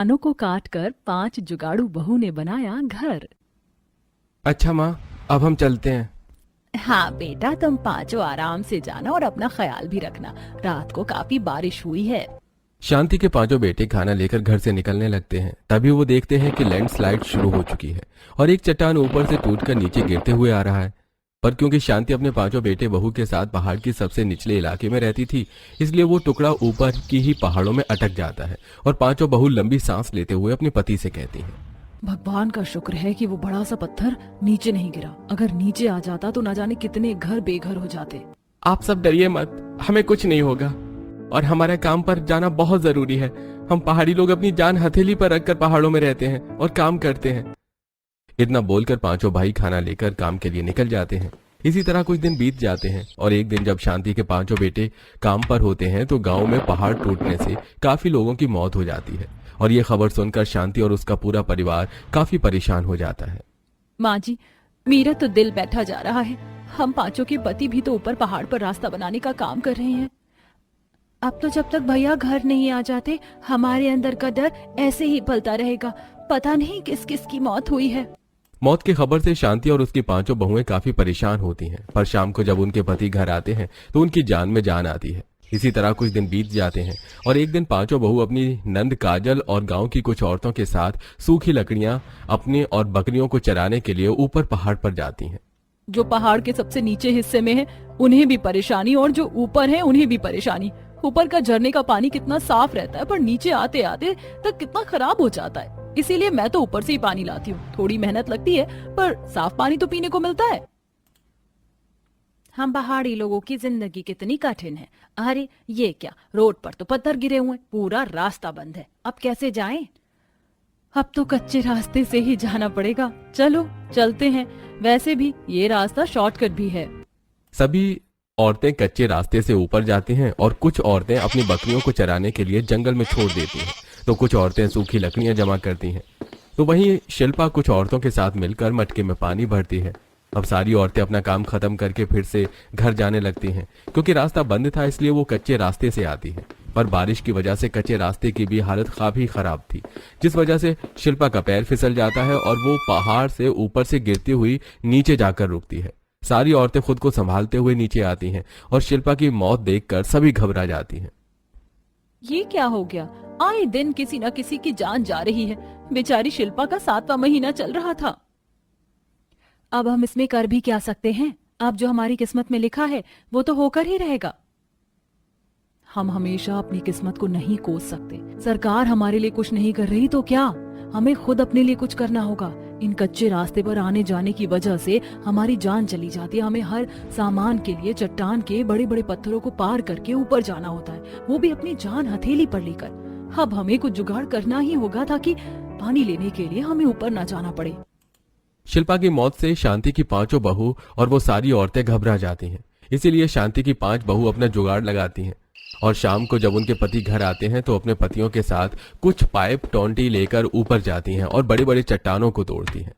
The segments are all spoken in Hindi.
चट्टानों को काटकर 5 जुगाड़ू बहू ने बनाया घर। अच्छा माँ, अब हम चलते हैं। हाँ बेटा, तुम पांचों आराम से जाना और अपना ख्याल भी रखना। रात को काफी बारिश हुई है। शांति के पांचों बेटे खाना लेकर घर से निकलने लगते हैं। तभी वो देखते हैं कि लैंडस्लाइड शुरू हो चुकी है और एक चट्टान ऊपर से टूटकर नीचे गिरते हुए आ रहा है। पर क्योंकि शांति अपने पांचों बेटे बहू के साथ पहाड़ की सबसे निचले इलाके में रहती थी, इसलिए वो टुकड़ा ऊपर की ही पहाड़ों में अटक जाता है और पांचों बहू लंबी सांस लेते हुए अपने पति से कहती हैं, भगवान का शुक्र है कि वो बड़ा सा पत्थर नीचे नहीं गिरा। अगर नीचे आ जाता तो न जाने कितने घर बेघर हो जाते। आप सब डरिए मत, हमें कुछ नहीं होगा और हमारे काम पर जाना बहुत जरूरी है। हम पहाड़ी लोग अपनी जान हथेली पर रखकर पहाड़ों में रहते हैं और काम करते हैं। इतना बोलकर पांचों भाई खाना लेकर काम के लिए निकल जाते हैं। इसी तरह कुछ दिन बीत जाते हैं और एक दिन जब शांति के पांचों बेटे काम पर होते हैं तो गांव में पहाड़ टूटने से काफी लोगों की मौत हो जाती है और ये खबर सुनकर शांति और उसका पूरा परिवार काफी परेशान हो जाता है। माँ जी, मेरा तो दिल बैठा जा रहा है। हम पांचों के पति भी तो ऊपर पहाड़ पर रास्ता बनाने का काम कर रहे हैं। अब तो जब तक भैया घर नहीं आ जाते, हमारे अंदर का डर ऐसे ही पलता रहेगा। पता नहीं किस किस की मौत हुई है। मौत की खबर से शांति और उसकी पांचों बहुएं काफी परेशान होती हैं, पर शाम को जब उनके पति घर आते हैं तो उनकी जान में जान आती है। इसी तरह कुछ दिन बीत जाते हैं और एक दिन पांचों बहू अपनी नंद काजल और गांव की कुछ औरतों के साथ सूखी लकड़ियां अपने और बकरियों को चराने के लिए ऊपर पहाड़ पर जाती हैं। जो पहाड़ के सबसे नीचे हिस्से में है उन्हें भी परेशानी और जो ऊपर है उन्हें भी परेशानी। ऊपर का झरने का पानी कितना साफ रहता है पर नीचे आते आते तक कितना खराब हो जाता है। इसीलिए मैं तो ऊपर से ही पानी लाती हूँ। थोड़ी मेहनत लगती है पर साफ पानी तो पीने को मिलता है। हम पहाड़ी लोगों की जिंदगी कितनी कठिन है। अरे ये क्या, रोड पर तो पत्थर गिरे हुए, पूरा रास्ता बंद है। अब कैसे जाएं? अब तो कच्चे रास्ते से ही जाना पड़ेगा। चलो चलते हैं। वैसे भी ये रास्ता शॉर्टकट भी है। सभी औरतें कच्चे रास्ते से ऊपर जाती हैं और कुछ औरतें अपनी बकरियों को चराने के लिए जंगल में छोड़ देती हैं, तो कुछ औरतें सूखी लकड़ियां जमा करती हैं। तो वहीं शिल्पा कुछ औरतों के साथ मिलकर मटके में पानी भरती है। अब सारी औरतें अपना काम खत्म करके फिर से घर जाने लगती हैं। क्योंकि रास्ता बंद था इसलिए वो कच्चे रास्ते से आती है, पर बारिश की वजह से कच्चे रास्ते की भी हालत काफी खराब थी, जिस वजह से शिल्पा का पैर फिसल जाता है और वो पहाड़ से ऊपर से गिरती हुई नीचे जाकर रुकती है। सारी औरतें खुद को संभालते हुए नीचे आती हैं और शिल्पा की मौत देखकर सभी घबरा जाती हैं। ये क्या हो गया? आए दिन किसी न किसी की जान जा रही है। बेचारी शिल्पा का 7वां महीना चल रहा था। अब हम इसमें कर भी क्या सकते हैं? अब जो हमारी किस्मत में लिखा है वो तो होकर ही रहेगा। हम हमेशा अपनी किस्मत को नहीं कोस सकते। सरकार हमारे लिए कुछ नहीं कर रही तो क्या, हमें खुद अपने लिए कुछ करना होगा। इन कच्चे रास्ते पर आने जाने की वजह से हमारी जान चली जाती है। हमें हर सामान के लिए चट्टान के बड़े बड़े पत्थरों को पार करके ऊपर जाना होता है, वो भी अपनी जान हथेली पर लेकर। अब हमें कुछ जुगाड़ करना ही होगा ताकि पानी लेने के लिए हमें ऊपर न जाना पड़े। शिल्पा की मौत से शांति की पांचों बहू और वो सारी औरतें घबरा जाती हैं। इसीलिए शांति की 5 बहू अपना जुगाड़ लगाती हैं और शाम को जब उनके पति घर आते हैं तो अपने पतियों के साथ कुछ पाइप टोंटी लेकर ऊपर जाती हैं और बड़ी बड़ी चट्टानों को तोड़ती हैं।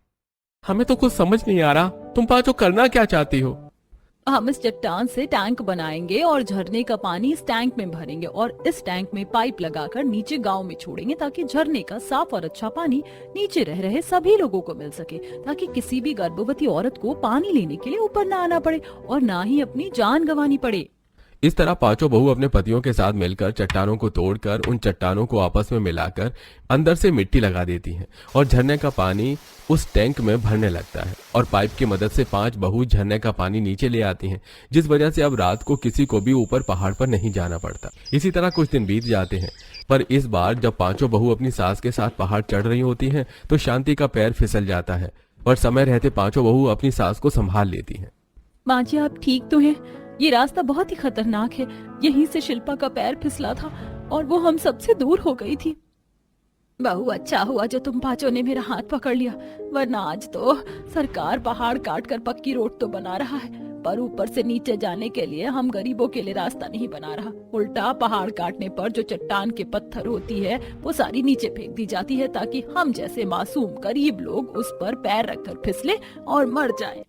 हमें तो कुछ समझ नहीं आ रहा, तुम पांचों करना क्या चाहती हो? हम इस चट्टान से टैंक बनाएंगे और झरने का पानी इस टैंक में भरेंगे और इस टैंक में पाइप लगाकर नीचे गांव में छोड़ेंगे ताकि झरने का साफ और अच्छा पानी नीचे रह रहे सभी लोगों को मिल सके, ताकि किसी भी गर्भवती औरत को पानी लेने के लिए ऊपर ना आना पड़े और ना ही अपनी जान गंवानी पड़े। इस तरह पांचों बहू अपने पतियों के साथ मिलकर चट्टानों को तोड़कर उन चट्टानों को आपस में मिलाकर अंदर से मिट्टी लगा देती हैं और झरने का पानी उस टैंक में भरने लगता है और पाइप की मदद से 5 बहू झरने का पानी नीचे ले आती हैं, जिस वजह से अब रात को किसी को भी ऊपर पहाड़ पर नहीं जाना पड़ता। इसी तरह कुछ दिन बीत जाते हैं, पर इस बार जब पांचों बहू अपनी सास के साथ पहाड़ चढ़ रही होती हैं तो शांति का पैर फिसल जाता है, पर समय रहते पांचों बहू अपनी सास को संभाल लेती हैं। माँ जी, आप ठीक तो हैं? ये रास्ता बहुत ही खतरनाक है। यहीं से शिल्पा का पैर फिसला था और वो हम सबसे दूर हो गई थी। बहू, अच्छा हुआ जो तुम पांचों ने मेरा हाथ पकड़ लिया, वरना आज तो सरकार पहाड़ काट कर पक्की रोड तो बना रहा है, पर ऊपर से नीचे जाने के लिए हम गरीबों के लिए रास्ता नहीं बना रहा। उल्टा पहाड़ काटने पर जो चट्टान के पत्थर होती है वो सारी नीचे फेंक दी जाती है ताकि हम जैसे मासूम गरीब लोग उस पर पैर रखकर फिसले और मर जाएं।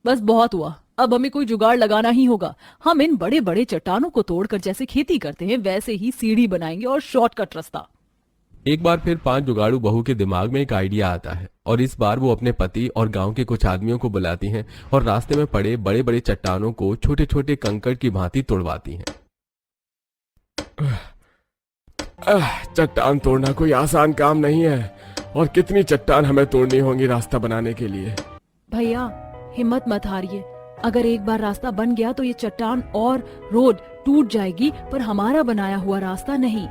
बस बहुत हुआ, अब हमें कोई जुगाड़ लगाना ही होगा। हम इन बड़े बड़े चट्टानों को तोड़कर जैसे खेती करते हैं वैसे ही सीढ़ी बनाएंगे और शॉर्टकट रास्ता। एक बार फिर 5 जुगाड़ू बहू के दिमाग में एक आइडिया आता है और इस बार वो अपने पति और गांव के कुछ आदमियों को बुलाती हैं और रास्ते में पड़े बड़े बड़े चट्टानों को छोटे छोटे कंकड़ की भांति तोड़वाती हैं। चट्टान तोड़ना कोई आसान काम नहीं है और कितनी चट्टान हमें तोड़नी होंगी रास्ता बनाने के लिए। भैया हिम्मत मत हारिए, अगर एक बार रास्ता बन गया तो ये चट्टान और रोड टूट जाएगी, पर हमारा बनाया हुआ रास्ता नहीं।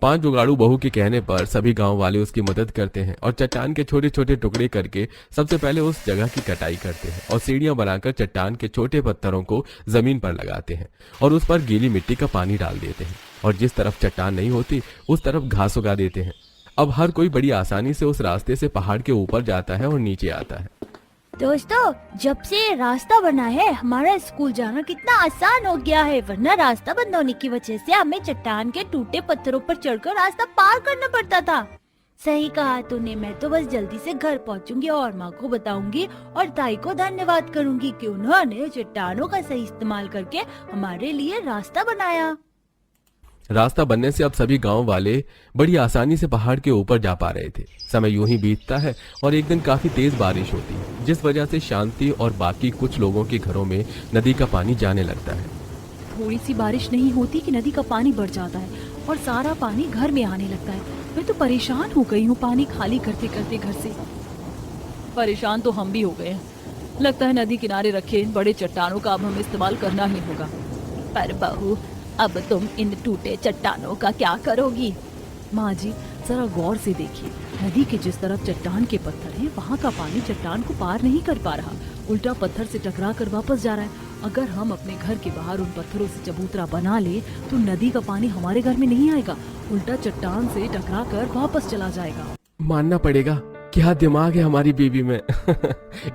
5 जुगाड़ू बहू के कहने पर सभी गांव वाले उसकी मदद करते हैं और चट्टान के छोटे छोटे टुकड़े करके सबसे पहले उस जगह की कटाई करते हैं और सीढ़ियां बनाकर चट्टान के छोटे पत्थरों को जमीन पर लगाते हैं और उस पर गीली मिट्टी का पानी डाल देते हैं और जिस तरफ चट्टान नहीं होती उस तरफ घास उगा देते हैं। अब हर कोई बड़ी आसानी से उस रास्ते से पहाड़ के ऊपर जाता है और नीचे आता है। दोस्तों, जब से रास्ता बना है हमारा स्कूल जाना कितना आसान हो गया है, वरना रास्ता बंद होने की वजह से हमें चट्टान के टूटे पत्थरों पर चढ़कर रास्ता पार करना पड़ता था। सही कहा तूने, मैं तो बस जल्दी से घर पहुंचूंगी और माँ को बताऊंगी और ताई को धन्यवाद करूंगी कि उन्होंने चट्टानों का सही इस्तेमाल करके हमारे लिए रास्ता बनाया। रास्ता बनने से अब सभी गांव वाले बड़ी आसानी से पहाड़ के ऊपर जा पा रहे थे। समय यूं ही बीतता है और एक दिन काफी तेज बारिश होती है, जिस वजह से शांति और बाकी कुछ लोगों के घरों में नदी का पानी जाने लगता है। थोड़ी सी बारिश नहीं होती कि नदी का पानी बढ़ जाता है और सारा पानी घर में आने लगता है। मैं तो परेशान हो गई हूँ पानी खाली करते करते घर से। परेशान तो हम भी हो गए हैं, लगता है नदी किनारे रखे इन बड़े चट्टानों का अब हमें इस्तेमाल करना ही होगा। पर बहू, अब तुम इन टूटे चट्टानों का क्या करोगी? माँ जी जरा गौर से देखिए, नदी के जिस तरफ चट्टान के पत्थर हैं वहाँ का पानी चट्टान को पार नहीं कर पा रहा, उल्टा पत्थर से टकरा कर वापस जा रहा है। अगर हम अपने घर के बाहर उन पत्थरों से चबूतरा बना ले तो नदी का पानी हमारे घर में नहीं आएगा, उल्टा चट्टान से टकरा कर वापस चला जाएगा। मानना पड़ेगा, क्या दिमाग है हमारी बीवी में।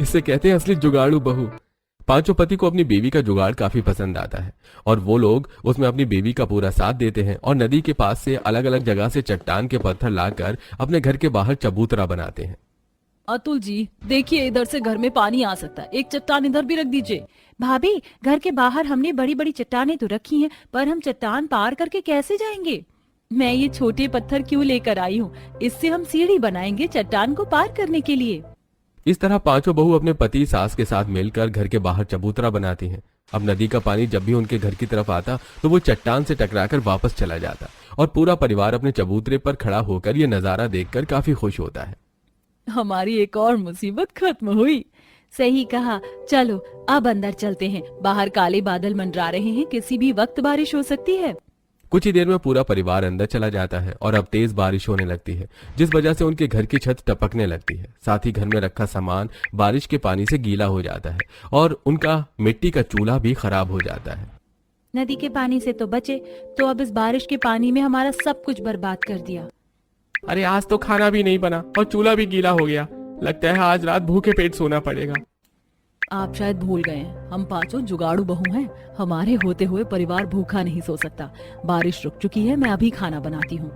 इसे कहते हैं असली जुगाड़ू बहू। पांचों पति को अपनी बीवी का जुगाड़ काफी पसंद आता है और वो लोग उसमें अपनी बीवी का पूरा साथ देते हैं और नदी के पास से अलग अलग जगह से चट्टान के पत्थर लाकर अपने घर के बाहर चबूतरा बनाते हैं। अतुल जी देखिए, इधर से घर में पानी आ सकता है, एक चट्टान इधर भी रख दीजिए। भाभी, घर के बाहर हमने बड़ी बड़ी चट्टानें तो रखी हैं, पर हम चट्टान पार करके कैसे जाएंगे? मैं ये छोटे पत्थर क्यों लेकर आई हूँ, इससे हम सीढ़ी बनाएंगे चट्टान को पार करने के लिए। इस तरह पांचों बहू अपने पति सास के साथ मिलकर घर के बाहर चबूतरा बनाती हैं। अब नदी का पानी जब भी उनके घर की तरफ आता तो वो चट्टान से टकराकर वापस चला जाता और पूरा परिवार अपने चबूतरे पर खड़ा होकर ये नजारा देखकर काफी खुश होता है। हमारी एक और मुसीबत खत्म हुई। सही कहा, चलो अब अंदर चलते हैं, बाहर काले बादल मंडरा रहे हैं, किसी भी वक्त बारिश हो सकती है। कुछ ही देर में पूरा परिवार अंदर चला जाता है और अब तेज बारिश होने लगती है, जिस वजह से उनके घर की छत टपकने लगती है। साथ ही घर में रखा सामान बारिश के पानी से गीला हो जाता है और उनका मिट्टी का चूल्हा भी खराब हो जाता है। नदी के पानी से तो बचे, तो अब इस बारिश के पानी में हमारा सब कुछ बर्बाद कर दिया। अरे आज तो खाना भी नहीं बना और चूल्हा भी गीला हो गया, लगता है आज रात भूखे पेट सोना पड़ेगा। आप शायद भूल गए हैं, हम पांचों जुगाड़ू बहू हैं, हमारे होते हुए परिवार भूखा नहीं सो सकता। बारिश रुक चुकी है, मैं अभी खाना बनाती हूँ।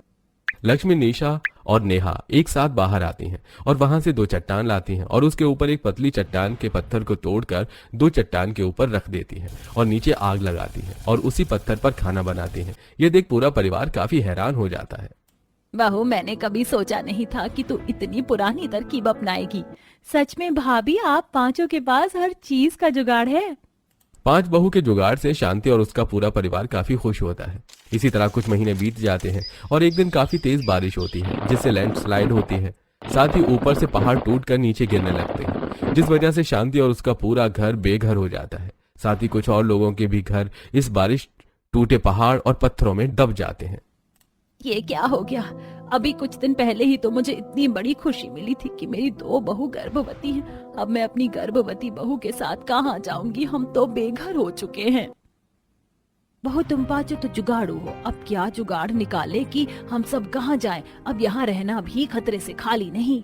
लक्ष्मी, निशा और नेहा एक साथ बाहर आती हैं और वहां से 2 चट्टान लाती हैं और उसके ऊपर एक पतली चट्टान के पत्थर को तोड़कर 2 चट्टान के ऊपर रख देती हैं और नीचे आग लगाती हैं और उसी पत्थर पर खाना बनाती हैं। ये देख पूरा परिवार काफी हैरान हो जाता है। बहू, मैंने कभी सोचा नहीं था कि तू इतनी पुरानी तरकीब अपनाएगी। सच में भाभी, आप पांचों के पास हर चीज का जुगाड़ है। 5 बहू के जुगाड़ से शांति और उसका पूरा परिवार काफी खुश होता है। इसी तरह कुछ महीने बीत जाते हैं और एक दिन काफी तेज बारिश होती है, जिससे लैंडस्लाइड होती है। साथ ही ऊपर से पहाड़ टूटकर नीचे गिरने लगते हैं, जिस वजह से शांति और उसका पूरा घर बेघर हो जाता है। साथ ही कुछ और लोगों के भी घर इस बारिश, टूटे पहाड़ और पत्थरों में दब जाते हैं। ये क्या हो गया? अभी कुछ दिन पहले ही तो मुझे इतनी बड़ी खुशी मिली थी कि मेरी 2 बहू गर्भवती हैं। अब मैं अपनी गर्भवती बहू के साथ कहाँ जाऊंगी? हम तो बेघर हो चुके हैं। बहू, तुम पांचों तो जुगाड़ू हो, अब क्या जुगाड़ निकाले कि हम सब कहाँ जाएं? अब यहाँ रहना भी खतरे से खाली नहीं।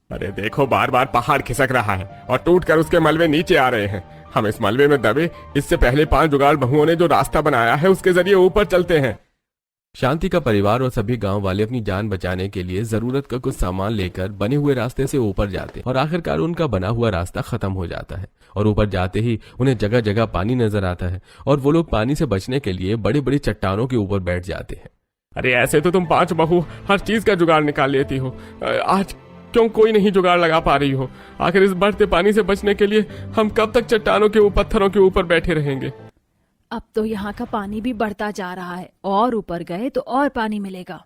अरे देखो, बार बार पहाड़ खिसक रहा है और टूटकर उसके मलबे नीचे आ रहे हैं। हम इस मलबे में दबे, इससे पहले 5 जुगाड़ बहुओं ने जो रास्ता बनाया है उसके जरिए ऊपर चलते हैं। शांति का परिवार और सभी गांव वाले अपनी जान बचाने के लिए जरूरत का कुछ सामान लेकर बने हुए रास्ते से ऊपर जाते हैं और आखिरकार उनका बना हुआ रास्ता खत्म हो जाता है और ऊपर जाते ही उन्हें जगह जगह पानी नजर आता है और वो लोग पानी से बचने के लिए बड़ी बड़ी चट्टानों के ऊपर बैठ जाते हैं। अरे ऐसे तो तुम 5 बहू हर चीज का जुगाड़ निकाल लेती हो, आज क्यों कोई नहीं जुगाड़ लगा पा रही हो? आखिर इस बढ़ते पानी से बचने के लिए हम कब तक चट्टानों के पत्थरों के ऊपर बैठे रहेंगे? अब तो यहाँ का पानी भी बढ़ता जा रहा है, और ऊपर गए तो और पानी मिलेगा।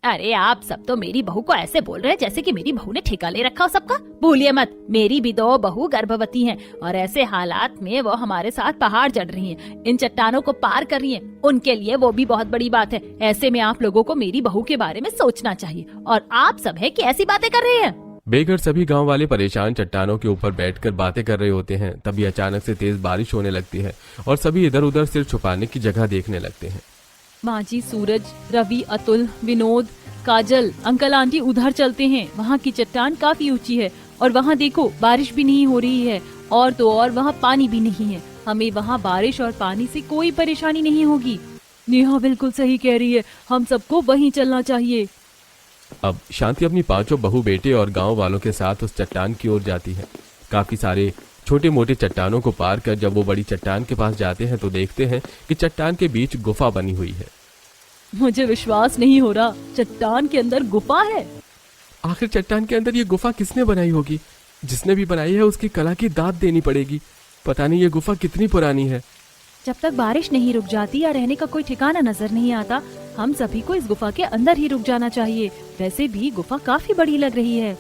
अरे आप सब तो मेरी बहू को ऐसे बोल रहे हैं जैसे कि मेरी बहू ने ठेका ले रखा हो सबका। भूलिए मत, मेरी भी 2 बहू गर्भवती हैं और ऐसे हालात में वो हमारे साथ पहाड़ चढ़ रही हैं, इन चट्टानों को पार कर रही हैं। उनके लिए वो भी बहुत बड़ी बात है। ऐसे में आप लोगों को मेरी बहू के बारे में सोचना चाहिए, और आप सब है कि ऐसी बातें कर रहे हैं। बेघर सभी गांव वाले परेशान चट्टानों के ऊपर बैठकर बातें कर रहे होते हैं। तभी अचानक से तेज बारिश होने लगती है और सभी इधर उधर सिर छुपाने की जगह देखने लगते हैं। माँ जी, सूरज, रवि, अतुल, विनोद, काजल, अंकल आंटी उधर चलते हैं। वहाँ की चट्टान काफी ऊंची है और वहाँ देखो बारिश भी नहीं हो रही है, और तो और वहाँ पानी भी नहीं है। हमें वहाँ बारिश और पानी से कोई परेशानी नहीं होगी। नेहा बिल्कुल सही कह रही है, हम सबको वहीं चलना चाहिए। अब शांति अपनी 5 बहू बेटे और गांव वालों के साथ उस चट्टान की ओर जाती है। काफी सारे छोटे मोटे चट्टानों को पार कर जब वो बड़ी चट्टान के पास जाते हैं तो देखते हैं कि चट्टान के बीच गुफा बनी हुई है। मुझे विश्वास नहीं हो रहा, चट्टान के अंदर गुफा है। आखिर चट्टान के अंदर ये गुफा किसने बनाई होगी? जिसने भी बनाई है उसकी कला की दाद देनी पड़ेगी। पता नहीं ये गुफा कितनी पुरानी है। जब तक बारिश नहीं रुक जाती या रहने का कोई ठिकाना नजर नहीं आता, हम सभी को इस गुफा के अंदर ही रुक जाना चाहिए। वैसे भी गुफा काफी बड़ी लग रही है।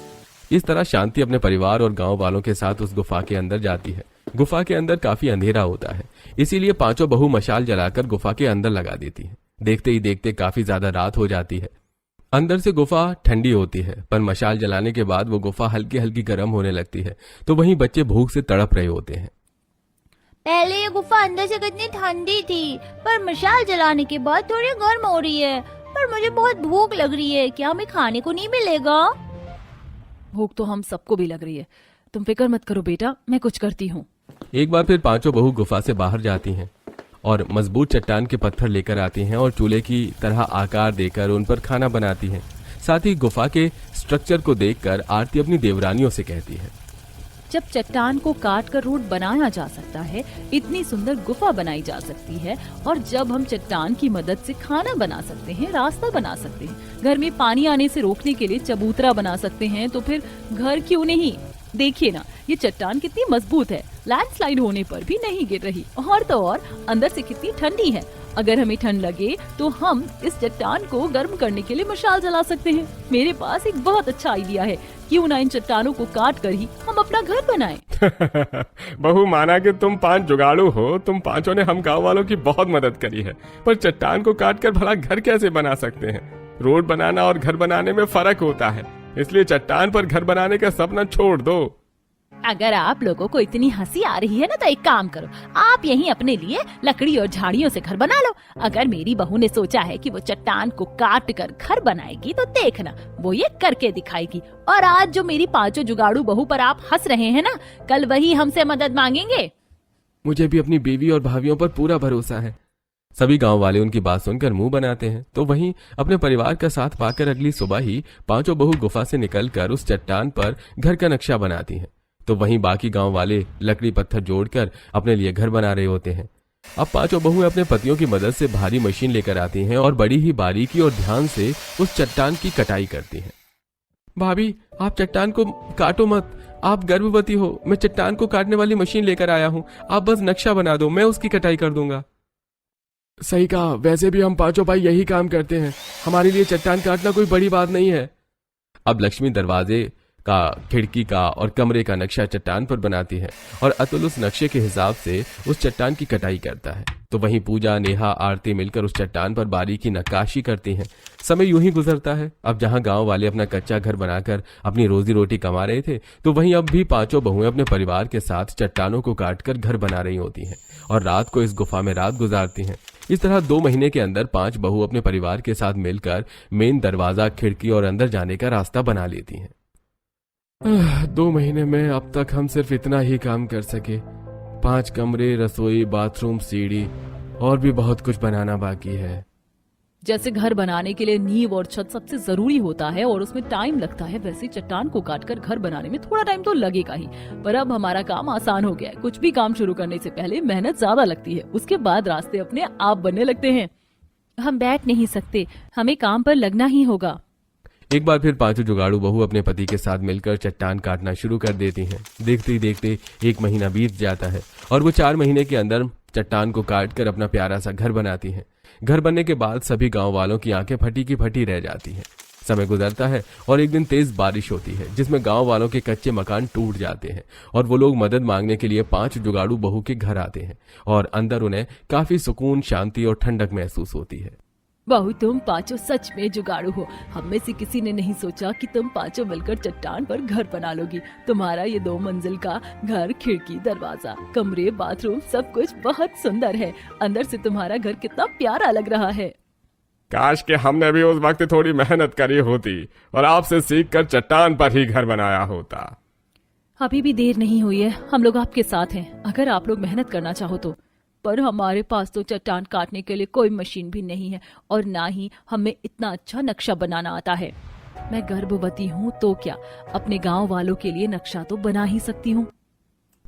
इस तरह शांति अपने परिवार और गांव वालों के साथ उस गुफा के अंदर जाती है। गुफा के अंदर काफी अंधेरा होता है, इसीलिए 5 बहू मशाल जलाकर गुफा के अंदर लगा देती है। देखते ही देखते काफी ज्यादा रात हो जाती है। अंदर से गुफा ठंडी होती है, पर मशाल जलाने के बाद वो गुफा हल्की हल्की गर्म होने लगती है। तो वहीं बच्चे भूख से तड़प रहे होते हैं। पहले ये गुफा अंदर से कितनी ठंडी थी, पर मशाल जलाने के बाद थोड़ी गर्म हो रही है। पर मुझे बहुत भूख लग रही है, क्या हमें खाने को नहीं मिलेगा? भूख तो हम सबको भी लग रही है, तुम फिक्र मत करो बेटा, मैं कुछ करती हूँ। एक बार फिर 5 बहू गुफा से बाहर जाती हैं और मजबूत चट्टान के पत्थर लेकर आती हैं और चूल्हे की तरह आकार देकर उन पर खाना बनाती हैं। साथ ही गुफा के स्ट्रक्चर को देखकर आरती अपनी देवरानियों से कहती है, जब चट्टान को काट कर रोड बनाया जा सकता है, इतनी सुंदर गुफा बनाई जा सकती है, और जब हम चट्टान की मदद से खाना बना सकते हैं, रास्ता बना सकते हैं, घर में पानी आने से रोकने के लिए चबूतरा बना सकते हैं, तो फिर घर क्यों नहीं? देखिए ना, ये चट्टान कितनी मजबूत है, लैंडस्लाइड होने पर भी नहीं गिर रही, और तो और अंदर से कितनी ठंडी है। अगर हमें ठंड लगे तो हम इस चट्टान को गर्म करने के लिए मशाल जला सकते हैं। मेरे पास एक बहुत अच्छा आइडिया है, क्यों ना इन चट्टानों को काट कर ही हम अपना घर बनाएं। बहू, माना कि तुम 5 जुगाड़ू हो, तुम 5 ने हम गांव वालों की बहुत मदद करी है, पर चट्टान को काट कर भला घर कैसे बना सकते हैं? रोड बनाना और घर बनाने में फर्क होता है, इसलिए चट्टान पर घर बनाने का सपना छोड़ दो। अगर आप लोगों को इतनी हंसी आ रही है ना, तो एक काम करो, आप यहीं अपने लिए लकड़ी और झाड़ियों से घर बना लो। अगर मेरी बहू ने सोचा है कि वो चट्टान को काट कर घर बनाएगी, तो देखना वो ये करके दिखाएगी। और आज जो मेरी 5 जुगाड़ू बहू पर आप हंस रहे हैं ना, कल वही हमसे मदद मांगेंगे। मुझे भी अपनी बीवी और भाभियों पर पूरा भरोसा है। सभी गांव वाले उनकी बात सुनकर मुंह बनाते हैं। तो वहीं अपने परिवार का साथ पाकर अगली सुबह ही 5 बहू गुफा से निकलकर उस चट्टान पर घर का नक्शा बनाती हैं। तो वहीं बाकी गांव वाले लकड़ी पत्थर जोड़कर अपने लिए घर बना रहे होते हैं। अब 5 बहुएं अपने पतियों की मदद से भारी मशीन लेकर आती हैं और बड़ी ही बारीकी और ध्यान से उस चट्टान की कटाई करती हैं। भाभी, आप चट्टान को काटो मत, आप गर्भवती हो, मैं चट्टान को काटने वाली मशीन लेकर आया हूं, आप बस नक्शा बना दो, मैं उसकी कटाई कर दूंगा। सही कहा, वैसे भी हम 5 भाई यही काम करते हैं, हमारे लिए चट्टान काटना कोई बड़ी बात नहीं है। अब लक्ष्मी दरवाजे का, खिड़की का और कमरे का नक्शा चट्टान पर बनाती है और अतुल उस नक्शे के हिसाब से उस चट्टान की कटाई करता है। तो वहीं पूजा, नेहा, आरती मिलकर उस चट्टान पर बारीकी नक्काशी करती हैं। समय यूं ही गुजरता है। अब जहां गांव वाले अपना कच्चा घर बनाकर अपनी रोजी रोटी कमा रहे थे, तो वहीं अब भी 5 बहुएं अपने परिवार के साथ चट्टानों को काटकर घर बना रही होती हैं और रात को इस गुफा में रात गुजारती हैं। इस तरह 2 महीने के अंदर 5 बहू अपने परिवार के साथ मिलकर मेन दरवाजा, खिड़की और अंदर जाने का रास्ता बना लेती हैं। 2 महीने में अब तक हम सिर्फ इतना ही काम कर सके। 5 कमरे, रसोई, बाथरूम, सीढ़ी और भी बहुत कुछ बनाना बाकी है। जैसे घर बनाने के लिए नींव और छत सबसे जरूरी होता है और उसमें टाइम लगता है, वैसे चट्टान को काटकर घर बनाने में थोड़ा टाइम तो लगेगा ही। पर अब हमारा काम आसान हो गया है। कुछ भी काम शुरू करने से पहले मेहनत ज्यादा लगती है, उसके बाद रास्ते अपने आप बनने लगते हैं। हम बैठ नहीं सकते, हमें काम पर लगना ही होगा। एक बार फिर पांचों जुगाड़ू बहू अपने पति के साथ मिलकर चट्टान काटना शुरू कर देती हैं। देखते ही देखते 1 महीना बीत जाता है और वो 4 महीने के अंदर चट्टान को काट कर अपना प्यारा सा घर बनाती हैं। घर बनने के बाद सभी गांव वालों की आंखें फटी की फटी रह जाती हैं। समय गुजरता है और एक दिन तेज बारिश होती है जिसमें गांव वालों के कच्चे मकान टूट जाते हैं और वो लोग मदद मांगने के लिए 5 जुगाड़ू बहू के घर आते हैं और अंदर उन्हें काफी सुकून, शांति और ठंडक महसूस होती है। बहू, तुम पांचों सच में जुगाड़ू हो। हम में से किसी ने नहीं सोचा कि तुम पांचों मिलकर चट्टान पर घर बना लोगी। तुम्हारा ये 2 मंजिल का घर, खिड़की, दरवाजा, कमरे, बाथरूम सब कुछ बहुत सुंदर है। अंदर से तुम्हारा घर कितना प्यारा लग रहा है। काश कि हमने भी उस वक्त थोड़ी मेहनत करी होती और आपसे सीखकर चट्टान पर ही घर बनाया होता। अभी भी देर नहीं हुई है, हम लोग आपके साथ हैं अगर आप लोग मेहनत करना चाहो तो। पर हमारे पास तो चट्टान काटने के लिए कोई मशीन भी नहीं है और ना ही हमें इतना अच्छा नक्शा बनाना आता है। मैं गर्भवती हूँ तो क्या, अपने गांव वालों के लिए नक्शा तो बना ही सकती हूँ।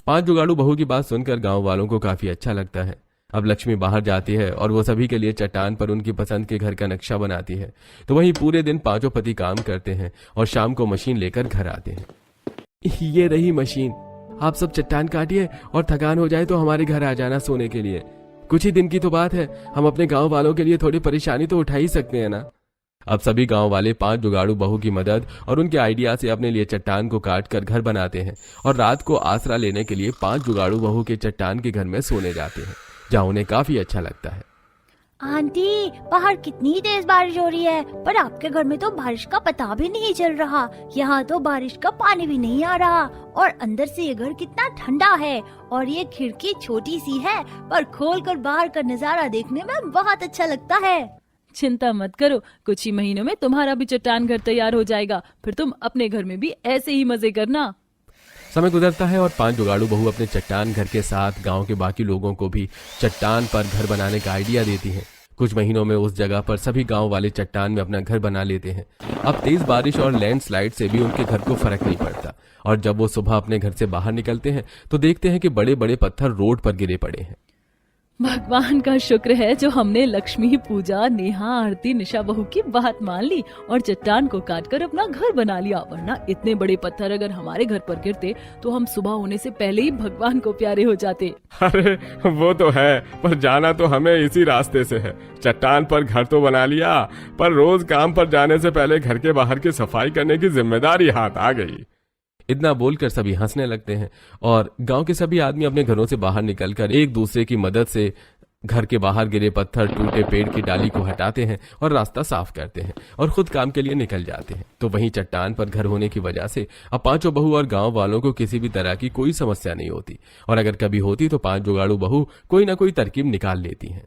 5 जुगाड़ू बहू की बात सुनकर गांव वालों को काफी अच्छा लगता है। अब लक्ष्मी बाहर जाती है और वो सभी के लिए चट्टान पर उनकी पसंद के घर का नक्शा बनाती है। तो वहीं पूरे दिन पांचों पति काम करते हैं और शाम को मशीन लेकर घर आते हैं। ये रही मशीन, आप सब चट्टान काटिए और थकान हो जाए तो हमारे घर आ जाना सोने के लिए। कुछ ही दिन की तो बात है, हम अपने गांव वालों के लिए थोड़ी परेशानी तो उठा ही सकते हैं ना। अब सभी गांव वाले 5 जुगाड़ू बहू की मदद और उनके आइडिया से अपने लिए चट्टान को काट कर घर बनाते हैं और रात को आसरा लेने के लिए 5 जुगाड़ू बहू के चट्टान के घर में सोने जाते हैं, जहां उन्हें काफी अच्छा लगता है। आंटी, बाहर कितनी तेज बारिश हो रही है, पर आपके घर में तो बारिश का पता भी नहीं चल रहा। यहाँ तो बारिश का पानी भी नहीं आ रहा और अंदर से ये घर कितना ठंडा है और ये खिड़की छोटी सी है, पर खोलकर बाहर का नजारा देखने में बहुत अच्छा लगता है। चिंता मत करो, कुछ ही महीनों में तुम्हारा भी चट्टान घर तैयार हो जाएगा, फिर तुम अपने घर में भी ऐसे ही मजे करना। समय गुजरता है और 5 जुगाड़ू बहू अपने चट्टान घर के साथ गांव के बाकी लोगों को भी चट्टान पर घर बनाने का आइडिया देती हैं। कुछ महीनों में उस जगह पर सभी गांव वाले चट्टान में अपना घर बना लेते हैं। अब तेज बारिश और लैंडस्लाइड से भी उनके घर को फर्क नहीं पड़ता और जब वो सुबह अपने घर से बाहर निकलते हैं तो देखते हैं कि बड़े बड़े पत्थर रोड पर गिरे पड़े हैं। भगवान का शुक्र है जो हमने लक्ष्मी पूजा, नेहा, आरती, निशा बहू की बात मान ली और चट्टान को काटकर अपना घर बना लिया, वरना इतने बड़े पत्थर अगर हमारे घर पर गिरते तो हम सुबह होने से पहले ही भगवान को प्यारे हो जाते। अरे वो तो है, पर जाना तो हमें इसी रास्ते से है। चट्टान पर घर तो बना लिया, पर रोज काम पर जाने से पहले घर के बाहर की सफाई करने की जिम्मेदारी हाथ आ गई। इतना बोलकर सभी हंसने लगते हैं और गांव के सभी आदमी अपने घरों से बाहर निकलकर एक दूसरे की मदद से घर के बाहर गिरे पत्थर, टूटे पेड़ की डाली को हटाते हैं और रास्ता साफ करते हैं और खुद काम के लिए निकल जाते हैं। तो वहीं चट्टान पर घर होने की वजह से अब 5 बहू और गांव वालों को किसी भी तरह की कोई समस्या नहीं होती और अगर कभी होती तो 5 जुगाड़ू बहू कोई ना कोई तरकीब निकाल लेती हैं।